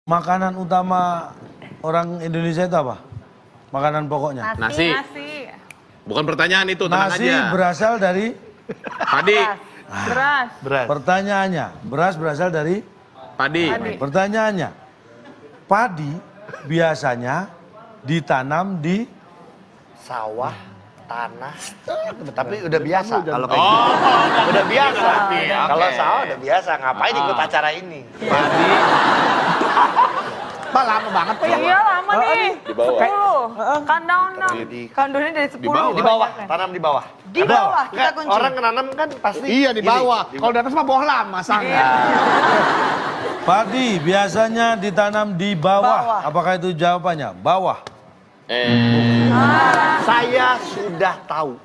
Makanan utama orang Indonesia itu apa? Makanan pokoknya? Nasi. Bukan pertanyaan itu, tenang Nasi aja. berasal dari? Padi. Beras. Pertanyaannya, beras berasal dari? Padi. Pertanyaannya, padi biasanya ditanam di? Sawah, tanah, tapi udah biasa kalau kayak gitu. Udah biasa. Kalau sawah udah biasa, ngapain ikut acara ini? Pak lama banget Pak ya? Iya lama nih. Di bawah. 10. Countdown dong. Countdownnya dari 10. Di Di bawah, tanam di bawah. Di bawah kita kunci. Orang nanam kan pasti Iya di gini. bawah. Kalau di atas mah bohlam masangnya. Padi biasanya ditanam di bawah. Apakah itu jawabannya? Bawah. Saya sudah tahu.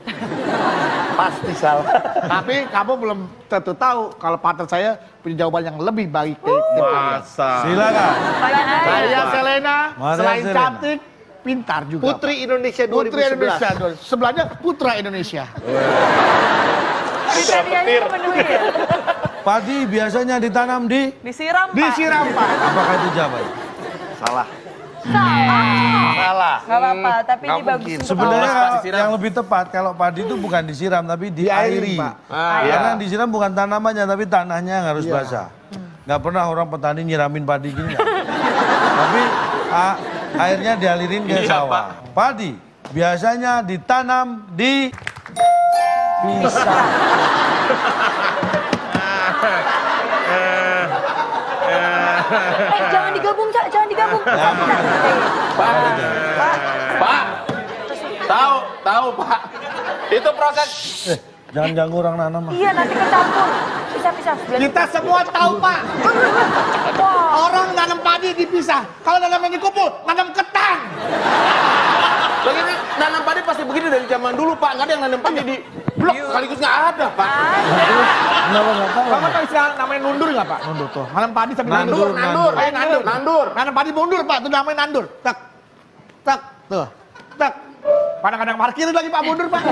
Pasti salah. Tapi kamu belum tentu tahu kalau partner saya punya jawaban yang lebih baik dari tim kalian. Masa. Silakan. Saya Selena, Maria selain Selena. cantik, pintar juga. Putri Indonesia 2011. Putri Indonesia. Sebelahnya Putra Indonesia. Kriterianya memenuhi ya. Padi biasanya ditanam di? Disiram Pak. Disiram Pak. Apakah itu jawabannya? Salah. Salah. Salah. Gak apa-apa, tapi Nggak ini bagus mungkin. untuk Sebenarnya awal. kalau yang lebih tepat kalau padi itu bukan disiram tapi diairi. Pak. Karena yang disiram bukan tanamannya tapi tanahnya yang harus Iya. basah. Nggak pernah orang petani nyiramin padi gini nggak. Tapi airnya dialirin ke sawah. Padi biasanya ditanam di pisang. Jangan digabung, Cak. Jangan digabung. Pak. Tahu Pak. Itu proses. Jangan ganggu orang nanam. Iya, nanti kecampur. Pisah-pisah. Kita semua tahu Pak. Wah. Orang nanam padi dipisah. Kalau nanam yang dikumpul, nanam ketan. Bagaimana nanam padi pasti begini dari zaman dulu Pak. Nggak ada yang nanam padi di blok sekaligus nggak ada Pak. Kenapa nggak tahu? Kamu tahu istilah namanya nandur nggak Pak? Mundur tuh. Nanam padi sambil Nandur, nandur. Ayo nandur. Nandur. Nanam padi mundur Pak, itu namanya nandur. Tak, tak, tuh, tak. Kadang-kadang parkir lagi Pak mundur Pak.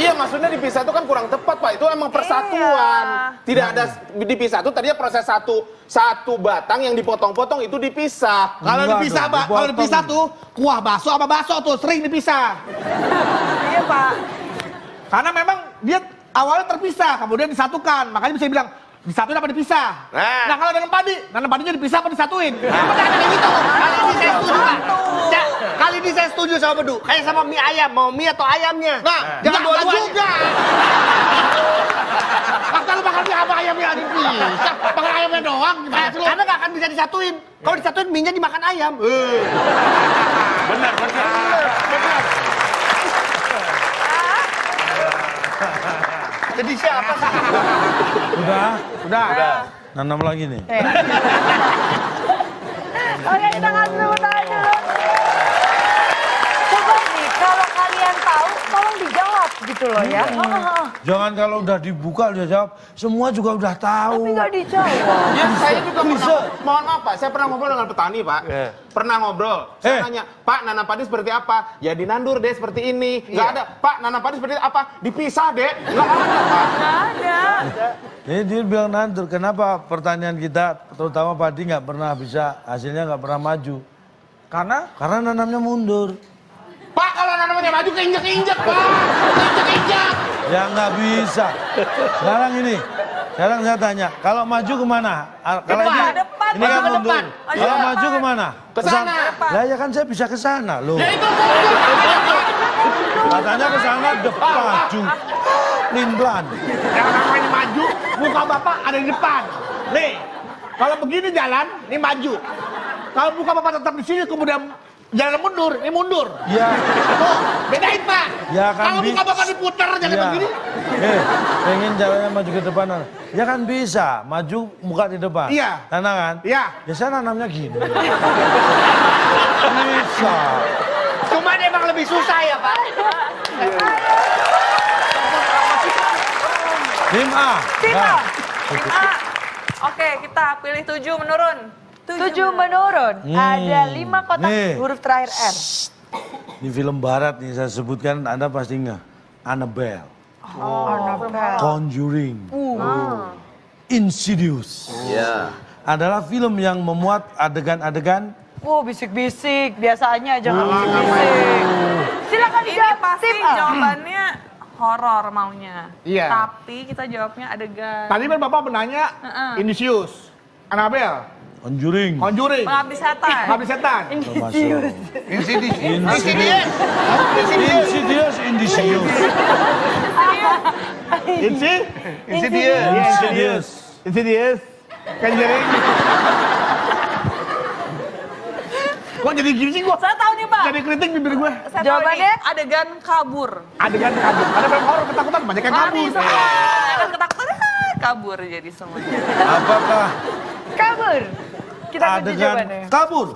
Iya maksudnya dipisah itu kan kurang tepat Pak. Itu emang persatuan. Tidak ada dipisah itu tadinya proses satu batang yang dipotong-potong itu dipisah. Kalau Enggak dipisah dong, Pak, kalau dipotong. dipisah tuh kuah bakso apa bakso tuh sering dipisah. Iya, Pak. Karena memang dia awalnya terpisah, kemudian disatukan. Makanya bisa bilang disatuin apa dipisah. Nah. Nah kalau nanam padinya dipisah apa disatuin? Kenapa nggak ada kayak gitu? Kali ini saya setuju Pak. Cak, kali ini saya setuju sama Bedu. Kayak sama mie ayam, mau mie atau ayamnya? Nah, jangan dua-duanya juga. Kalau makan mie apa ayamnya dipisah, makan ayamnya doang gimana sih lo? Karena nggak akan bisa disatuin. Kalau disatuin mie-nya dimakan ayam. Benar. Jadi siapa sih? Udah. Nanam lagi nih. Oke, kita ngasih tepuk tangan dulu. Coba nih, kalau kalian tahu, tolong dijawab gitu loh ya. Jangan kalau udah dibuka udah jawab. Semua juga udah tahu. Tapi nggak dijawab. Ya saya juga pernah, mohon maaf Pak, saya pernah ngobrol dengan petani Pak. Pernah ngobrol, saya nanya, Pak nanam padi seperti apa? Ya dinandur deh seperti ini. Nggak ada, Pak nanam padi seperti apa? Dipisah deh. Nggak ada Pak. Nggak ada. Ini dia bilang nandur. Kenapa pertanian kita terutama padi nggak pernah bisa hasilnya nggak pernah maju? Karena nanamnya mundur. Pak kalau nanamnya maju keinjek-injek Pak. Keinjek-injek. Ya nggak bisa. Sekarang saya tanya, kalau maju kemana? Kalau ini, depan, ini kan ke mundur. depan. Kalau maju kemana? Ke sana. Lah ya kan saya bisa ke sana loh. Ya itu mundur. Katanya ke sana depan maju. Limblan. Yang namanya maju, muka bapak ada di depan. Nih, kalau begini jalan, ini maju. Kalau muka bapak tetap di sini, kemudian jalan mundur, ini mundur. Ya, Tuh, bedain Pak. Ya kan Kalau muka bapak diputer, jangan ya. begini. Pengen jalannya maju ke depan. Ya kan bisa, maju muka di depan. Iya. Tanah kan? Iya. Ya saya nanamnya gini. Bisa. Cuman emang lebih susah ya Pak. Tim A. Tim A. Nah. Tim A. Oke, kita pilih 7 menurun. 7 menurun. Ada 5 kotak Nih. huruf terakhir R. Di film barat nih saya sebutkan Anda pasti nggak. Annabelle. Annabelle. Conjuring. Insidious. Ya. adalah film yang memuat adegan-adegan. Wow, bisik-bisik. Biasanya jangan bisik-bisik. Silakan dijawab. Ini pasti jawabannya horor maunya. Iya. Tapi kita jawabnya adegan. Tadi kan Bapak menanya Insidious, Annabelle, Conjuring. Pengabdi setan. Pengabdi setan. Insidious. Insidious. Insidious. Conjuring. Kok jadi gini sih gua? Saya tahu nih, Pak. Jadi kritik bibir gue. Saya tahu nih, adegan kabur. Adegan kabur. Ada film horor ketakutan banyak yang Lari kabur. semua. Adegan ketakutan kabur jadi semuanya. Apakah Kabur. Kita kunci adegan jawabannya. kabur?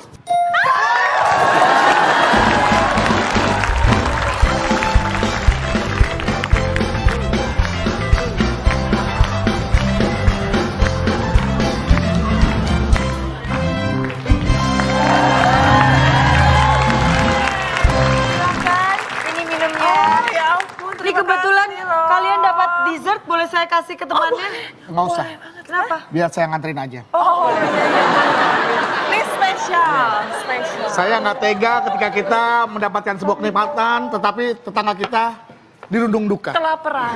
Silakan, ini minumnya. Ya ampun, ini kebetulan kalian dapat dessert, boleh saya kasih ke temannya? Nggak usah. Kenapa? Biar saya nganterin aja. Oh, ini spesial. Saya nggak tega ketika kita mendapatkan sebuah kenikmatan, tetapi tetangga kita dirundung duka. Kelaparan.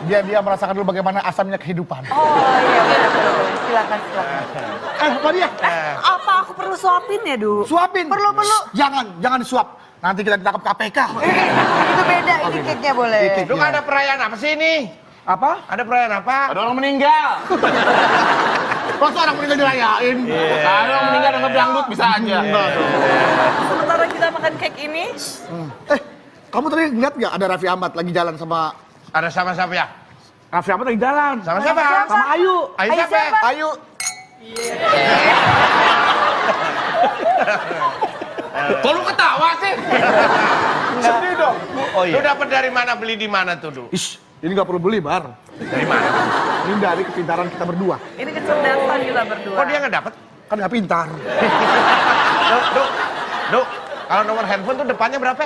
Dia merasakan dulu bagaimana asamnya kehidupan. Oh iya, betul. Silakan. Apa dia? Apa aku perlu suapin ya, Du? Suapin. Perlu. Jangan disuap. Nanti kita ditangkap KPK. Itu beda, ini cake-nya boleh. Lu nggak ada perayaan apa sih ini? Apa? Ada perayaan apa? Ada orang meninggal. Masa orang meninggal dirayain? Ada orang meninggal dengan dangdut bisa aja. Sementara kita makan cake ini, Kamu tadi lihat nggak ada Raffi Ahmad lagi jalan sama... Ada sama siapa ya? Raffi Ahmad lagi jalan. Sama siapa? Sama Ayu. Ayo siapa? Ayu. Kok lu ketawa sih? Sedih dong. Oh iya. Lu dapat dari mana, beli di mana tuh, Du? Ish, ini nggak perlu beli, Bar. Dari mana? Ini dari kepintaran kita berdua. ini kecerdasan kita berdua. Kok dia nggak dapat? Kan nggak pintar. Du, kalau nomor handphone tuh depannya berapa?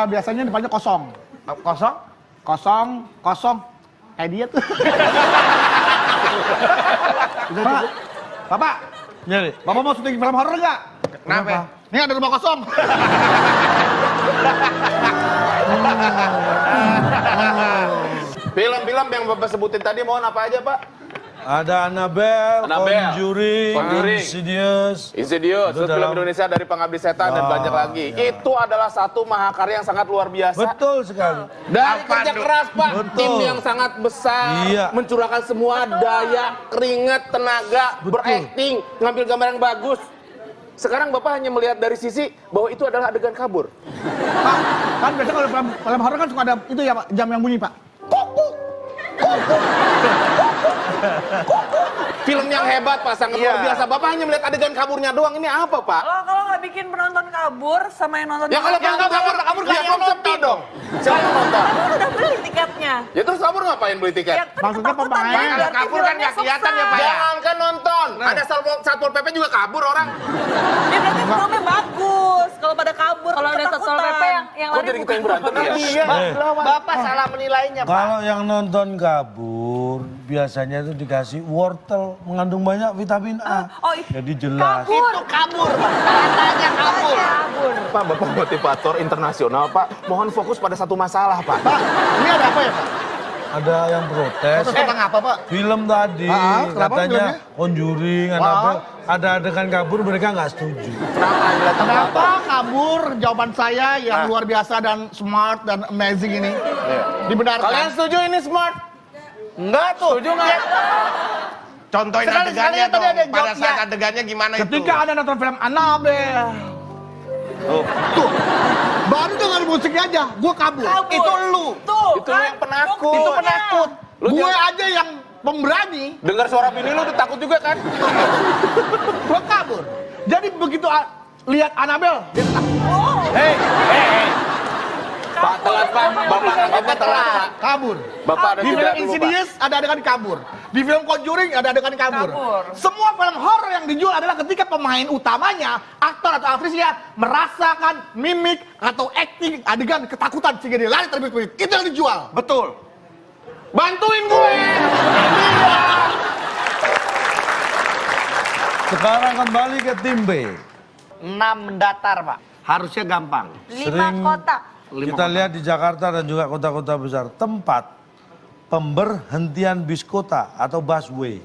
Biasanya depannya kosong. Kosong? Kosong. Kayak dia tuh. Pak, Bapak, Nyari. Bapak mau syuting film horor nggak? Kenapa? Ini ada rumah kosong. Film-film yang Bapak sebutin tadi mohon apa aja, Pak? Ada Annabelle, Conjuring, Insidious. Insidious, Itu film dalam- Indonesia dari Pengabdi Setan dan banyak lagi. Itu adalah satu mahakarya yang sangat luar biasa. Betul sekali. Dari Apa, kerja Du? keras, Pak. Betul. Tim yang sangat besar, Iya. mencurahkan semua daya, keringat, tenaga, Betul. berakting, ngambil gambar yang bagus. Sekarang Bapak hanya melihat dari sisi bahwa itu adalah adegan kabur. Pak, kan biasa kalau film horor kan suka ada itu ya Pak, jam yang bunyi Pak. Film yang hebat, Pak, sangat luar biasa. Bapak hanya melihat adegan kaburnya doang. Ini apa, Pak? Kalau nggak bikin penonton kabur sama yang nonton Ya kalau penonton kabur kan ya film sepi dong. Siapa yang nonton? Kamu udah beli tiketnya. Ya terus kabur ngapain beli tiket? Ya, kan Maksudnya ketakutan pemain. banget, Kalau berarti kabur kan filmnya nggak kelihatan ya, sukses. Pak, ya? Jangan kan nonton. Ada Satpol PP juga kabur orang. Ya berarti filmnya bagus. Kalau pada kabur, kalau ada Satpol PP yang Kok lari jadi kita yang berantem ya? Iya. Bapak salah menilainya, Pak. Kalau yang nonton kabur, biasanya itu dikasih wortel mengandung banyak vitamin A. Oh, iya. Jadi jelas. Itu kabur, Pak. Katanya kabur. Pak, Bapak motivator internasional, Pak. Mohon fokus pada satu masalah, Pak. Pak, ini ada apa ya Pak? Ada yang protes. Terus tentang apa Pak? Film tadi Kenapa katanya filmnya? Conjuring, Annabelle, ada adegan kabur mereka nggak setuju. Kenapa kabur? Jawaban saya yang luar biasa dan smart dan amazing ini dibenarkan. Kalian setuju ini smart? Enggak tuh. Setuju nggak? Contohin Sekali-sekali adegannya tadi dong. ada Pada jawab, saat ya. adegannya gimana itu? Ketika Anda nonton film Annabelle, tuh, baru dengar musiknya aja, gue kabur. Itu lu. Tuh, Itu lu yang penakut. Itu penakut. Lu Gue jangan- aja yang pemberani, Dengar suara bini lu udah takut juga kan? gue kabur. Jadi begitu lihat Annabelle, dia takut. Hei. Pak, telat, Pak. Bapak telat, Pak. Kabur. Bapak ada Di jeda film dulu, Pak. Insidious ada adegan kabur. Di film Conjuring ada adegan kabur. Kabur. Semua film horor yang dijual adalah ketika pemain utamanya, aktor atau aktrisnya merasakan mimik atau acting adegan ketakutan sehingga dia lari terbit-bit. Itu yang dijual. Betul. Bantuin gue. Sekarang kembali ke tim B. 6 datar, Pak. Harusnya gampang. 5 kotak. Kita lihat di Jakarta dan juga kota-kota besar. Tempat pemberhentian bis kota atau busway.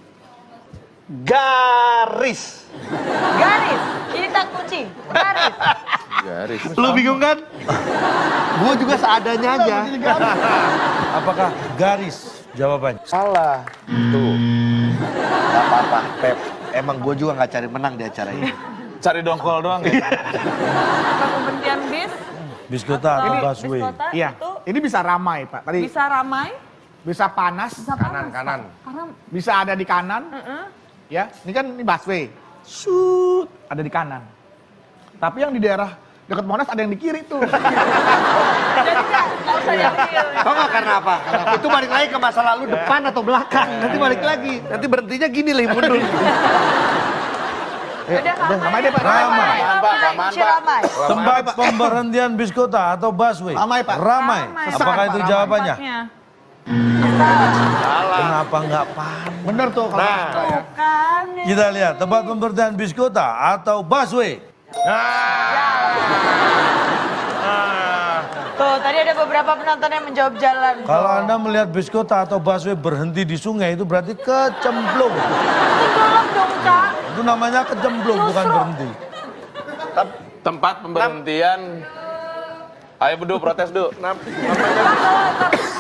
Garis. Garis. Ini tak kunci. Garis. Garis. Lu bingung kan? Gua juga seadanya aja. Apakah garis jawabannya? Salah. Tuh. Gak apa-apa, Pep. Emang gue juga gak cari menang di acara ini. Cari dongkol doang ya. Pemberhentian bis. Bis kota atau Bis busway? kota Iya. itu Ini bisa ramai, Pak. Tadi bisa ramai, bisa panas, bisa panas. kanan. Karena bisa ada di kanan. Ya, ini kan ini busway. Shoot, ada di kanan. Tapi yang di daerah dekat Monas ada yang di kiri tuh. jadi nggak usah diambil. Tau gak karena apa? Itu balik lagi ke masa lalu depan atau belakang. Nanti balik lagi. Nanti berhentinya gini lah mundur. Udah ramai deh, Pak. Ramai. Aman, Si ramai. Tempat pemberhentian bis kota atau busway? Ramai, Pak. Ramai. Ramai. Apakah itu Ramai. jawabannya? Tempatnya. Kenapa nggak pan? Bener tuh kalau Bukan. Kita lihat tempat pemberhentian bis kota atau busway. Tuh, tadi ada beberapa penonton yang menjawab jalan. Kalau Anda melihat bis kota atau busway berhenti di sungai itu berarti kecemplung. Tolong dong, Kak. Itu namanya kecemplung bukan Justru. berhenti. Tempat pemberhentian. Ayo Bedu, protes Du. Pak, kalau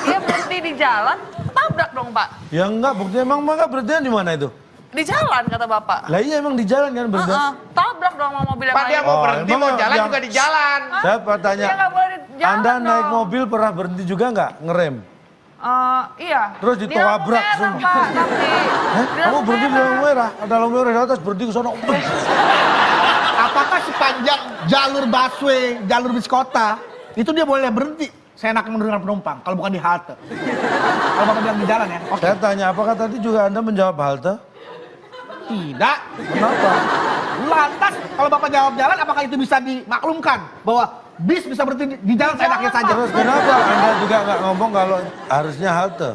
dia berhenti di jalan, tabrak dong, Pak. Ya enggak, buktinya emang maka berhentian di mana itu? Di jalan, kata Bapak. Lah iya emang di jalan kan berhenti. Tabrak dong sama mobil yang Pak dia lain. mau Oh, berhenti, emang mau yang- jalan yang- juga di jalan. Saya tanya, Dia nggak boleh di jalan Anda naik dong. mobil pernah berhenti juga nggak ngerem? Iya. Terus Di ditabrak lampu merah, semua. Pak, tapi. Hah? Kamu berhenti di lampu merah, ada lampu merah di atas berhenti ke sono. apakah sepanjang jalur busway, jalur bis kota, itu dia boleh berhenti? Saya enak menurunkan penumpang, kalau bukan di halte. Kalau Bapak bilang di jalan ya? Oke. Saya tanya, apakah tadi juga Anda menjawab halte? Tidak. Kenapa? Lantas, kalau Bapak jawab jalan, apakah itu bisa dimaklumkan? Bahwa bis bisa berhenti di jalan seenaknya saja? Terus kenapa Anda juga nggak ngomong kalau harusnya halte?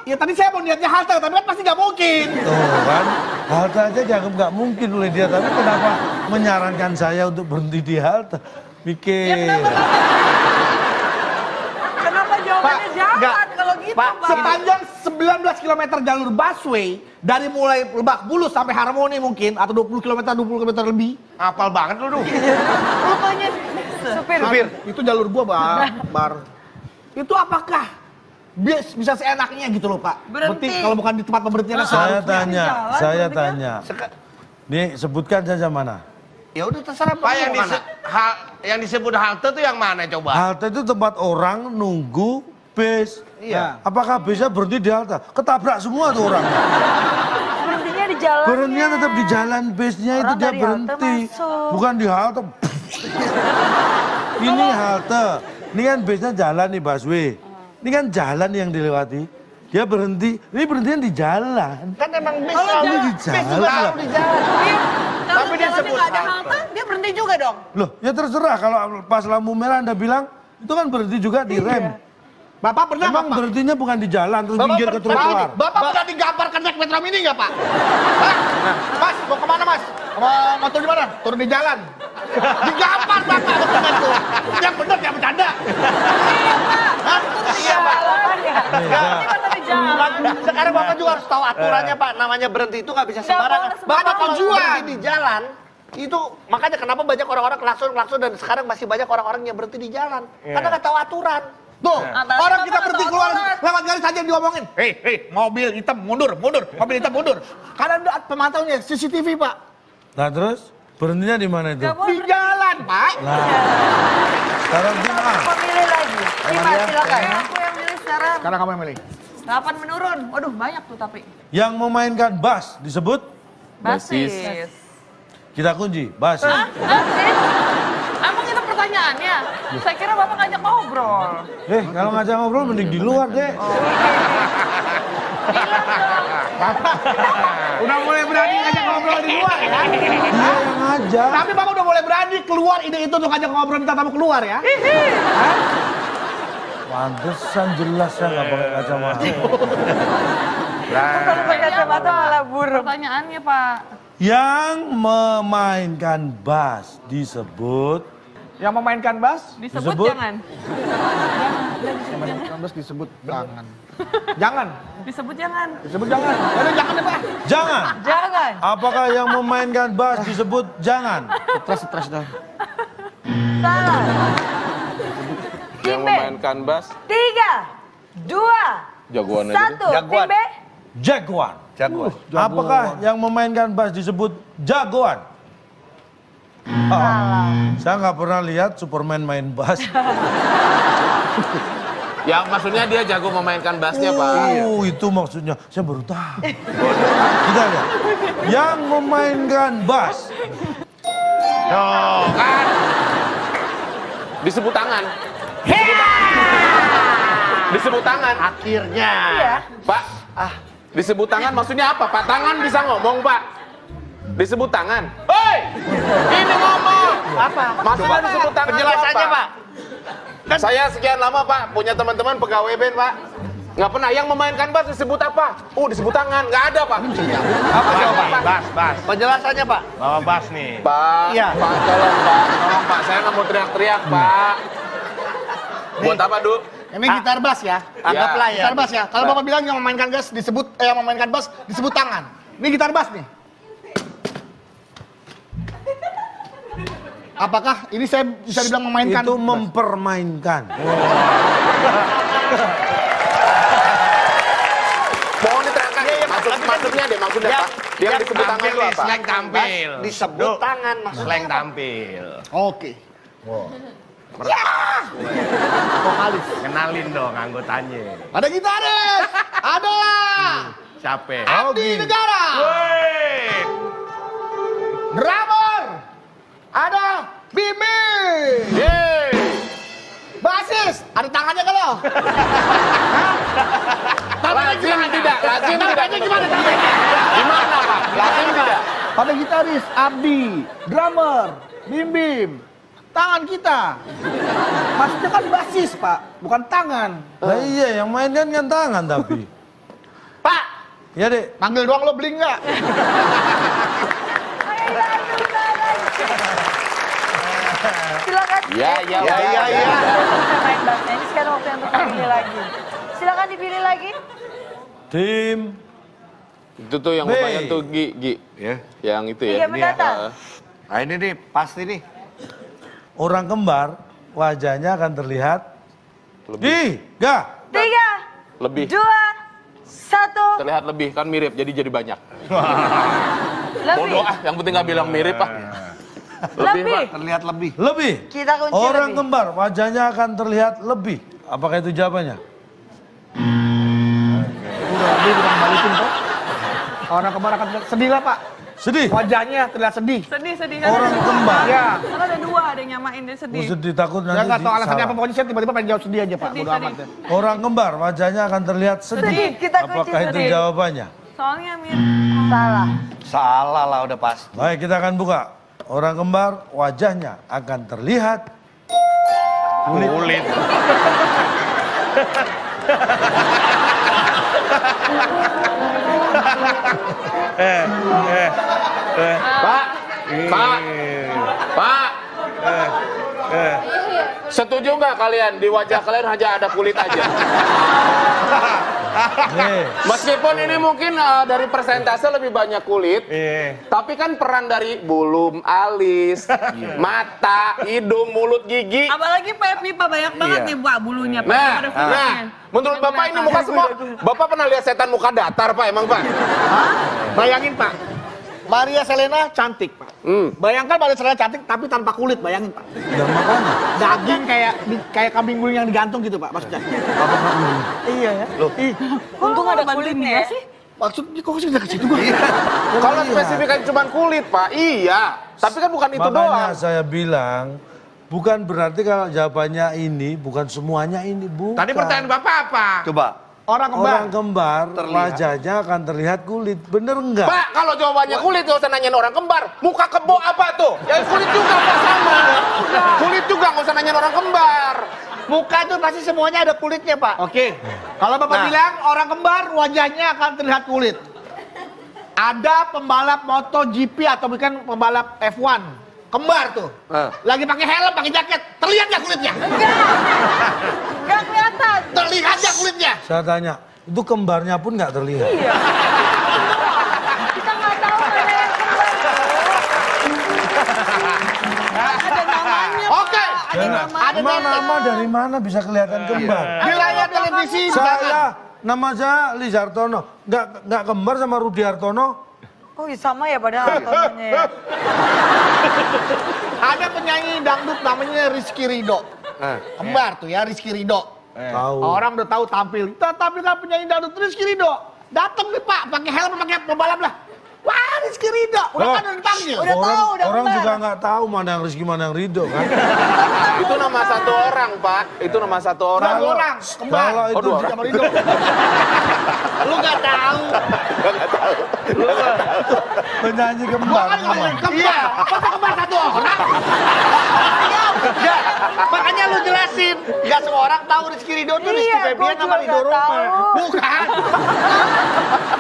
Ya tadi saya mau niatnya halte, tapi kan pasti nggak mungkin. Tuh kan, halte aja dianggap nggak mungkin oleh dia. Tapi kenapa menyarankan saya untuk berhenti di halte? Mikir. Kenapa jawabannya jalan enggak. kalau gitu, Pak, Pak? Sepanjang 19 km jalur busway, dari mulai Lebak Bulus sampai Harmoni mungkin, atau 20 km lebih. Apal banget lu Du. Rupanya supir. Itu jalur gua, Bar. Itu apakah bis bisa seenaknya gitu loh, Pak? Berhenti. Kalau bukan di tempat pemberhentian Saya seharusnya. tanya, jalan, saya berhenti kan? tanya. Nih sebutkan saja mana. Ya udah terserah Pak yang, mau mana. yang disebut halte tuh yang mana coba? Halte itu tempat orang nunggu bis. Iya. Apakah bisnya berhenti di halte? Ketabrak semua tuh orang. Berhentinya di jalan. Berhentinya tetap di jalan bisnya itu Orang dia dari halte berhenti. masuk. Bukan di halte. Ini halte. Ini kan bisnya jalan nih busway. Ini kan jalan yang dilewati. Dia berhenti. Ini berhentinya di jalan. Kan emang bis Kalau selalu di bis jalan juga lah. selalu di jalan. Iya. Kalau Tapi dia jalannya sebut nggak ada halte. halte, dia berhenti juga dong. Loh, ya terserah kalau pas lampu merah Anda bilang itu kan berhenti juga di rem. Bapak pernah Emang nggak, Pak? berhentinya bukan di jalan terus minggir ke trotoar. Bapak pernah digambarkan naik metro mini nggak, Pak? Hah? Mas, mau kemana, Mas? Mau turun di mana? Turun di jalan. Digampar, Bapak. Bener tuh. Yang bener, yang bercanda. Hah? Iya, Pak. Ini kata di jalan. Sekarang Bapak juga harus tahu aturannya, Pak. Namanya berhenti itu nggak bisa sembarangan. boleh Bapak sembarangan. kalau Tujuan. berhenti di jalan, itu makanya kenapa banyak orang-orang klakson dan sekarang masih banyak orang-orang yang berhenti di jalan. Karena nggak tahu aturan. Tuh, Atas orang apa kita nggak berhenti tahu keluar aturan? lewat garis aja diomongin. Hei, mobil hitam mundur, mobil hitam mundur. Karena ada pemantaunya CCTV, Pak. Nah terus berhentinya di mana itu? Nggak boleh Di jalan, Pak. Nah, sekarang gimana? Pemilih lagi. Lima, silakan. Aku yang milih sekarang. Sekarang kamu yang milih. 8 menurun. Waduh, banyak tuh tapi. Yang memainkan bass disebut? Basis. Kita kunci, bass. Hah? Basis? Emang itu pertanyaannya? Saya kira Bapak ngajak ngobrol. Kalau ngajak ngobrol mending di luar deh. Udah mulai berani ngajak ngobrol di luar ya. Dia yang ngajak. Tapi Bapak udah mulai berani keluar ide itu untuk ngajak ngobrol minta tamu keluar ya. Pantesan jelas ya nggak pakai kacamata. Kalau pakai kacamata malah buruk. Pertanyaannya, Pak. Yang memainkan bass disebut Yang memainkan bass? Disebut Disebut. jangan. Memainkan bass disebut jangan. Jangan. Disebut jangan. Disebut jangan. Aduh, jangan deh, Pak. jangan. Jangan. Apakah yang memainkan bass disebut jangan? Stres dah. Salah. Yang Tim B. memainkan bass 3, 2, jagoan aja 1. deh. Jagoan. Tim B. Jagoan. Jagoan. Apakah yang memainkan bass disebut jagoan? Saya nggak pernah lihat Superman main bass. Ya maksudnya dia jago memainkan bassnya Pak. Itu maksudnya. Saya baru tahu. Kita lihat. Yang memainkan bass. Tuh kan. Disebut tangan. Disebut tangan. Akhirnya. Iya. Pak, disebut tangan maksudnya apa? Pak, tangan bisa ngomong, Pak. Disebut tangan. Hei! Ini ngomong. Apa? Maksudnya disebut tangan. Penjelasannya, apa? Pak. Saya sekian lama, Pak, punya teman-teman pegawai band, Pak. Nggak pernah. Yang memainkan bass disebut apa? Disebut tangan. Nggak ada, Pak. Apa jawaban? Bas. Penjelasannya, Pak. Bawa bas nih. Pak, Iya. Pak, tolong, Pak. Tolong, Pak. Saya nggak mau teriak-teriak, Pak. Buat apa, Du? Ini gitar bass ya. Anggaplah ya. Gitar bass ya. Kalau Bapak bilang yang memainkan bass disebut tangan. Ini gitar bass nih. Apakah ini saya bisa dibilang memainkan? Itu mempermainkan. Mohon diterangkan. Maksudnya deh, maksudnya, Pak. Yang disebut tangan itu apa? Slang tampil. Disebut tangan maksudnya. Slang tampil. Oke. Vokalis. Kenalin dong anggotanya. Ada gitaris. Adalah Siapa? Abdi Negara. Woi. Drummer. Ada Bibi. Yeay! Basis. Ada tangannya kalau. Lazim tidak? Lazim tidak? Tangannya gimana tangannya? Gimana, Pak? Lazim tidak? Ada gitaris Abdi, drummer, Bim Bim. Tangan kita. Maksudnya kan basis, Pak, bukan tangan. Nah, iya, yang mainkan kan tangan tapi. Pak, Ya, Dek. panggil doang lo beli nggak? Silakan. Ya. Saya main bassnya. Ini sekarang waktu yang untuk dipilih lagi. Silakan dipilih lagi. Tim Itu tuh yang B. lumayan tuh, Gi. Ya. Yang itu ya. Tiga mendatang. Nah ini nih pasti nih. orang kembar, wajahnya akan terlihat Lebih. 3. 3, Lebih. 2, 1. Terlihat lebih, kan mirip, jadi banyak. Lebih. Bodoh yang penting nggak bilang mirip, Pak. Lebih. Terlihat lebih. Lebih. Kita kunci Orang lebih. kembar, wajahnya akan terlihat lebih. Apakah itu jawabannya? Udah, dia bukan balikin kok. Orang kembar akan sedih lah, Pak. Sedih. Wajahnya terlihat sedih. Sedih. Orang kembar. Ya. Kan ada 2, ada yang nyamain dia sedih. Sedih takut Saya nanti nggak tahu alasannya apa, salah. pokoknya saya tiba-tiba pengen jawab sedih aja, Pak. Sedih, Bodo amat sedih. ya. Orang kembar, wajahnya akan terlihat sedih. Sedih, kita kunci Apakah itu sedih. jawabannya? Soalnya mirip. Salah. Salah lah udah pasti. Baik, kita akan buka. Orang kembar, wajahnya akan terlihat Kulit. Pak. Setuju nggak kalian di wajah kalian hanya ada kulit aja? nih. Meskipun ini mungkin dari persentase lebih banyak kulit, tapi kan peran dari bulu, alis, mata, hidung, mulut, gigi. Apalagi Pepi, Pak, banyak banget nih, Pak, bulunya. Pak. Ada kulitnya. Menurut Bapak ini muka semua, Bapak pernah lihat setan muka datar, Pak, emang, Pak? Bayangin, Pak. Maria Selena cantik, Pak. Bayangkan Maria Selena cantik tapi tanpa kulit, bayangin, Pak. Ya makanya. Daging kayak kambing guling yang digantung gitu, Pak, maksudnya. Iya ya. Untung ada kulitnya ya. Maksudnya kok sih udah ke situ gua? Kalau spesifiknya cuma kulit, Pak, iya. Tapi kan bukan itu Makanya doang. saya bilang, bukan berarti kalau jawabannya ini, bukan semuanya ini, bukan. Tadi pertanyaan Bapak apa? Coba. Orang kembar. Orang kembar, wajahnya akan terlihat kulit. Bener enggak? Pak, kalau jawabannya kulit, nggak usah nanyain orang kembar. Muka kebo apa tuh? Ya kulit juga nggak sama. Kulit juga nggak usah nanyain orang kembar. Muka itu pasti semuanya ada kulitnya, Pak. Oke. Kalau Bapak bilang orang kembar wajahnya akan terlihat kulit. Ada pembalap MotoGP atau bukan pembalap F1 kembar tuh. Lagi pakai helm, pakai jaket. Terlihat nggak kulitnya? Enggak kelihatan. Terlihat nggak kulitnya? Saya tanya, itu kembarnya pun nggak terlihat. Iya. Kita nggak tahu mana yang kembar. Ada namanya. Oke. Pak. Ada namanya. Ada Nama dari mana bisa kelihatan kembar? Di layar televisi. Nama saya Lis Hartono. Nggak kembar sama Rudi Hartono. Oh iya sama ya padahal namanya ya. Ada penyanyi dangdut namanya Rizky Ridho. Kembar tuh ya Rizky Ridho. Tahu. Orang udah tahu tampil. Tapi kan penyanyi dangdut Rizky Ridho. Datang nih Pak, pakai helm, pakai pembalap lah. Wah Rizky Ridho, udah kan udah dipanggil. Udah tahu, udah Orang kembar. juga nggak tahu mana yang Rizky mana yang Ridho kan. Itu nama satu orang, Pak. Itu nama satu orang. Satu orang, kembar. Kalau itu dua orang. Sama Ridho. Lu nggak tahu. penyanyi Gua kembar. kan ngomong kembar. Masa kembar satu orang? Makanya lu jelasin. Gak semua orang tahu Rizky Ridho tuh Rizky Iya, Febian gua sama juga Ridho nggak Roma. tahu. Bukan.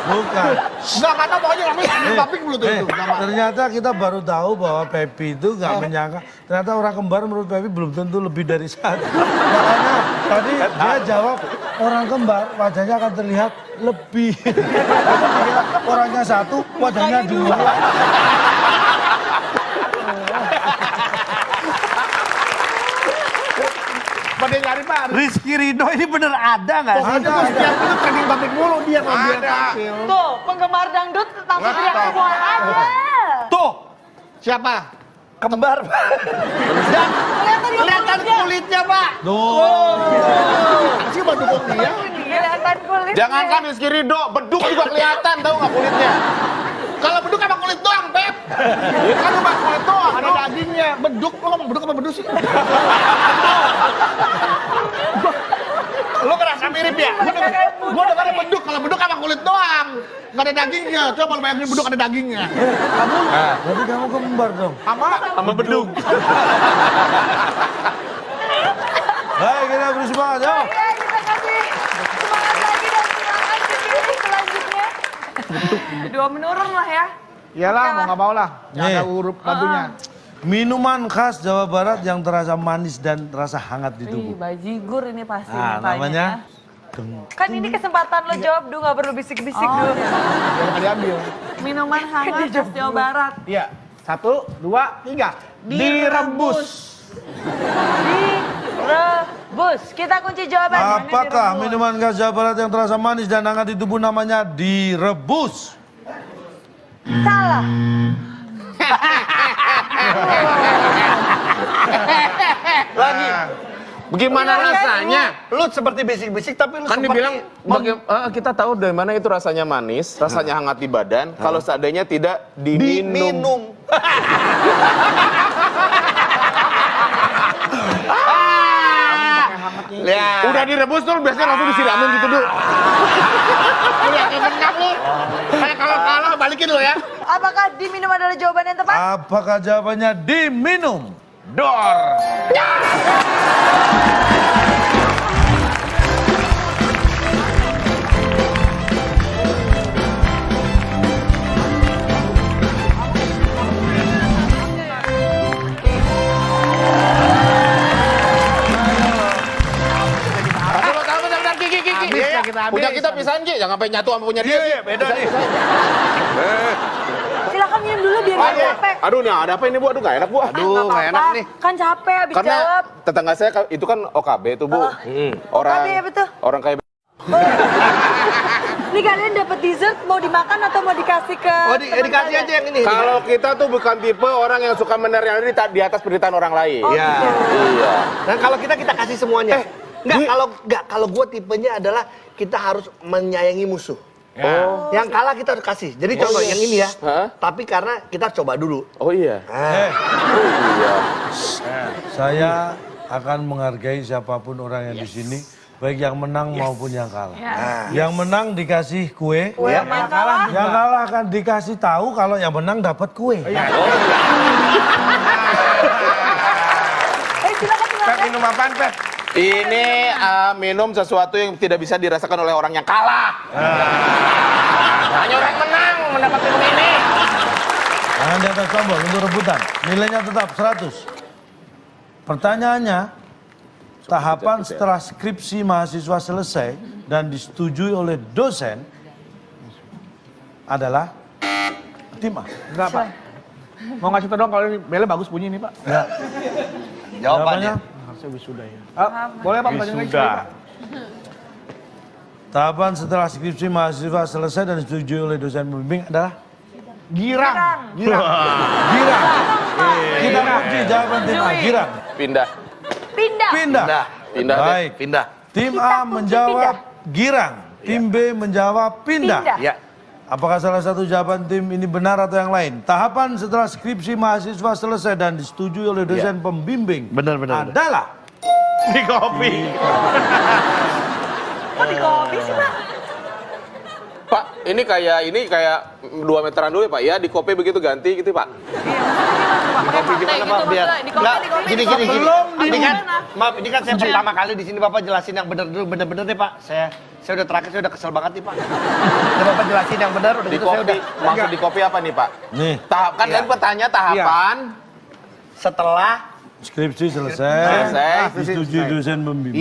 Bukan. Nggak tahu pokoknya namanya Papik dulu tuh. Nama. Ternyata kita baru tahu bahwa Pepi itu nggak menyangka. Ternyata orang kembar menurut Pepi belum tentu lebih dari satu. Makanya tadi dia jawab orang kembar wajahnya akan terlihat lebih. Dia orangnya satu, wajahnya dua. Pada nyari Pak. Rizky Ridho ini bener ada nggak sih? Pokoknya tuh setiap itu trending Papik mulu dia kalau dia Ada. tampil. Tuh, penggemar dangdut langsung teriak semua. Ada. Tuh, siapa? Kembar. Dan Kelihatan kulitnya Pak. Tuh. Sih bantu kok dia. Kelihatan kulit. Jangankan Rizky Ridho, beduk juga kelihatan, tahu nggak kulitnya? Kalau beduk emang kulit doang, Pep. Kan cuma kulit doang. Ada dagingnya. Beduk, lo ngomong beduk apa beduk sih? Lo ngerasa mirip ya? Gue dengarnya beduk, kalau beduk emang kulit doang. Nggak ada dagingnya, coba kalau bayangin beduk ada dagingnya. Berarti kamu kembar dong. Sama beduk. Baik, kita beri semangat, yuk. Ya, kita kasih semangat lagi dan semangat sendiri selanjutnya. Dua menurun lah ya. Iyalah, mau nggak mau lah. Nggak ada Nih. huruf badunya. Minuman khas Jawa Barat yang terasa manis dan terasa hangat di Ih, tubuh. bajigur ini pasti Nah, mukanya. namanya Kan ini kesempatan lo jawab, Du, nggak perlu bisik-bisik, Du. Biar nggak diambil. Minuman hangat khas Jawa Barat. Iya. 1, 2, 3. Direbus. Direbus. Kita kunci jawabannya. apakah minuman khas Jawa Barat yang terasa manis dan hangat di tubuh namanya direbus? Salah. Lagi. Bagaimana rasanya? Lu seperti bisik-bisik tapi lu Kan seperti dibilang kita tahu dari mana itu rasanya manis, rasanya hangat di badan. Kalau seandainya tidak diminum. diminum. Ya. Udah direbus tuh biasanya langsung disiramin gitu dulu. Udah kayak menang lu. Kayak kalau kalah balikin lu ya. Apakah diminum adalah jawaban yang tepat? Apakah jawabannya diminum? Dor. Punya kita pisahin Ki, jangan sampai nyatu sama punya dia. Iya, beda nih. Silakan minum dulu biar nggak capek. Aduh nih ada apa ini Bu? Aduh nggak enak Bu. Nggak Aduh, nggak enak apa-apa. nih. Kan capek abis Karena jawab. tetangga saya itu kan OKB tuh Bu. Orang OKB, ya, betul. orang kayak Ini kalian dapat dessert mau dimakan atau mau dikasih ke Oh, teman dikasih kalian? aja yang ini. kalau kita tuh bukan tipe orang yang suka menerima di atas penderitaan orang lain. Iya. Iya. Dan kalau kita kasih semuanya. Kalau gue tipenya adalah kita harus menyayangi musuh. Oh. Yang kalah kita harus kasih. Jadi contoh yang ini ya. Hah? Tapi karena kita coba dulu. Oh iya. Saya akan menghargai siapapun orang yang di sini, baik yang menang maupun yang kalah. Yang menang dikasih kue, Kue yang kalah. yang kalah akan dikasih tahu kalau yang menang dapat kue. Silakan. Pep minum apaan Pep? Ini minum sesuatu yang tidak bisa dirasakan oleh orang yang kalah. Hanya orang menang mendapatkan ini. Tangan di atas tombol untuk rebutan. Nilainya tetap 100. Pertanyaannya, tahapan setelah skripsi mahasiswa selesai dan disetujui oleh dosen adalah tim A. Enggak, Pak. Mau ngasih tau dong kalau ini belnya bagus bunyi ini, Pak. Ya. Jawabannya. Harusnya wisuda ya. Boleh, Pak, pertanyaan lagi, Wisuda. Pak. Tahapan setelah skripsi mahasiswa selesai dan disetujui oleh dosen pembimbing adalah Girang. girang. Kita uji jawaban tim A, girang. Pindah. Pindah. Pindah. Pindah deh. Baik. Pindah. Tim Kita A kunci menjawab girang. Tim B menjawab pindah. Pindah. Ya. Apakah salah satu jawaban tim ini benar atau yang lain? Tahapan setelah skripsi mahasiswa selesai dan disetujui oleh dosen pembimbing Benar. adalah Di kopi. Kok di kopi sih, Pak? Pak, ini kayak 2 meteran dulu ya Pak ya, di kopi begitu ganti gitu Pak. Kopi gimana Pak biar enggak gini. Ini kan maaf, ini kan saya pertama kali di sini Bapak jelasin yang benar dulu, benar-benar deh Pak. Saya udah terakhir saya udah kesel banget nih Pak. Udah Bapak jelasin yang benar udah Di gitu saya kopi, udah maksud di kopi apa nih Pak? nih Tahap kan tadi pertanyaan tahapan setelah skripsi selesai, selesai. disetujui dosen pembimbing.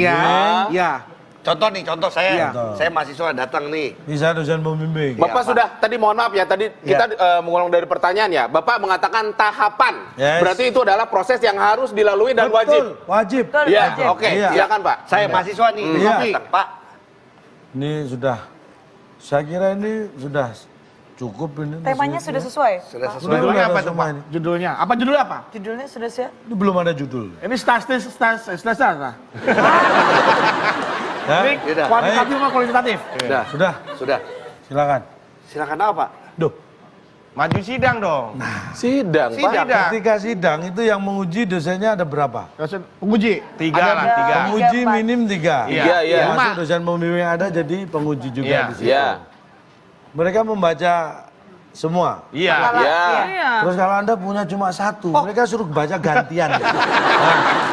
Iya. contoh saya mahasiswa datang nih. Bisa dosen pembimbing. Bapak Pak. sudah tadi mohon maaf ya tadi kita mengulang dari pertanyaan ya. Bapak mengatakan tahapan. Yes. Berarti itu adalah proses yang harus dilalui dan wajib. Betul, wajib. Betul, Iya, wajib. oke. Iya. Silakan Pak. Saya mahasiswa nih, Iya. datang, Pak. Ini sudah, saya kira ini sudah cukup ini. Temanya sudah sesuai. Sudah sesuai. Sudah Judulnya ada apa tuh, semua Pak? ini. Judulnya. Apa judulnya apa? Judulnya sudah siap. Ini belum ada judul. Ini stas apa? Ya? Ini Yaudah. kuantitatif sama kualitatif? Sudah, Sudah. silakan. Silakan apa, Pak? Duh, Maju sidang dong. Sidang, Pak. Sidang. ketika sidang itu yang menguji dosennya ada berapa? Dosen penguji. 3 lah, 3. Penguji Empat. minim 3. Iya, iya. Masuk dosen pembimbing yang ada jadi penguji juga Iya. di situ. Iya. Mereka membaca semua. Iya. Iya. Iya. Terus kalau Anda punya cuma satu, mereka suruh baca gantian. Nah,